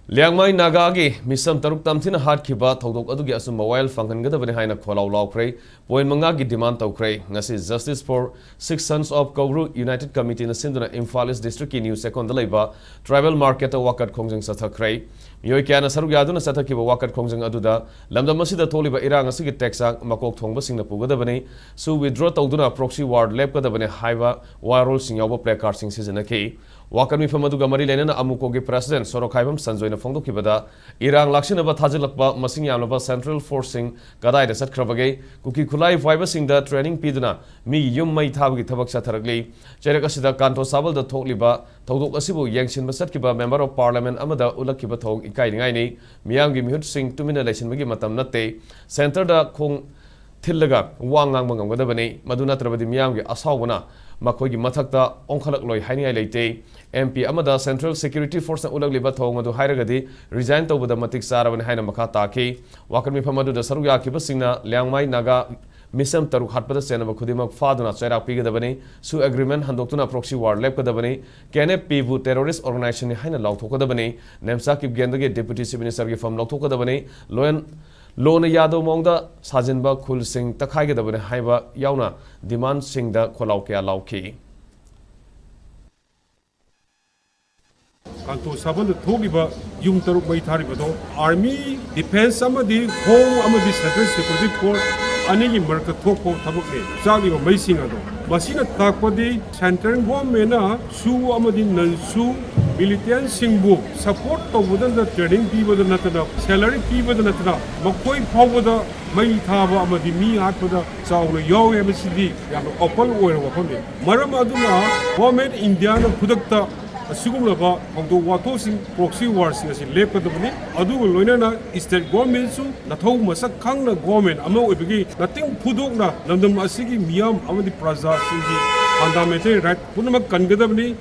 Liangmai Nagagi, Meecham Taruk Tamthina Hatkhiba, Thoudok Adugi Achumba Wayel Phang-Hangadabani Haina Khollao Laokhre, Point Mangagi demand Laokhre, ngasi Justice for Six Sons of Kowru United Committee na Sinduna Imphal District in New Second Labor Tribal Market Wakat Khongjang Sathakre, Miyoi Kiana Sarugaduna Sathakiba Wakat Khongjang Aduda, Lamdamasida Toliba Irang Asigi Texak, Makok Thongba Singna Pugadabani, so withdraw Tauduna proxy ward Lepkadabani Haiva, Warol Singyawa Placard Sing Season Aki. Wakar mi famadu mari lena amuko ge president Sorokhaibam Sanjoina Fongdo Kibada Irang Lakshinaba Thajilakba Masing Yamlaba Central Forcing Gadai Sat Krabage Kuki Kulai Fiber Sing the training Piduna Mi Yum Mai Tabgi Tabak Sataragli Cherakasida Kanto Sabal the Tokliba Thoudok Asibu Yangshin Basatkiba Member of Parliament Amada Ulakiba Tog Ikai Miyangi Mihut Sing Tumina Leshin Magi Matam Nate Center da Kong Tillaga Wangang Mangamgadabani Maduna Trabadi Miyangi Asawana Makogi Matakta Onkalak Loy Haina Late MP Amada Central Security Force Ulag Liba Thongadu Hairagadi resigned over the Matik Saravan Haina Makataki, Wakami Pamadu the Saruya Kibasina, Liangmai Naga, Meecham Taruk Hatpada Senaba Kudimak Faduna Sera Pigadabani, Su Agreement Handokuna Proxy War Lepkadabani, Kene Pivu Terrorist Organization Haina Lautokadabani, Nemsakib Gendage Deputy Chief Minister from Lautokadabani, Lona Yado Mongda, Sajinba Kul Singh Takaigadabani Haiba Yauna, Demand Singh the Khollao Kya Laokhre. Kanto Saban the Togiba, Yung Taruk Maitariba, Army, Defense Amadi, Home Amadi Central Security Corps, Anigi Merka Toko Tabuk, Sali or Masing Ado. Masina Takpadi, Central Government, Su Amadi Nansu, Militant Singbu, support of the trading people the Natana, salary people the Natana, Makoi Powder, Maitava Amadi Mi Atpada, Sao Yo MCD, Opal or Wakone. Maramaduna, Government Indiana Pudakta. Asugumaba of the Watosing proxy wars as in Lepkadabani, Adu Loinana is that government so Nato Masak Kangna government, Amo Ibigi, nothing Pudokna, Landam Asigi, Miam, Amadi Praza, Sindi, Andamete, right, Punamak Kangadabani.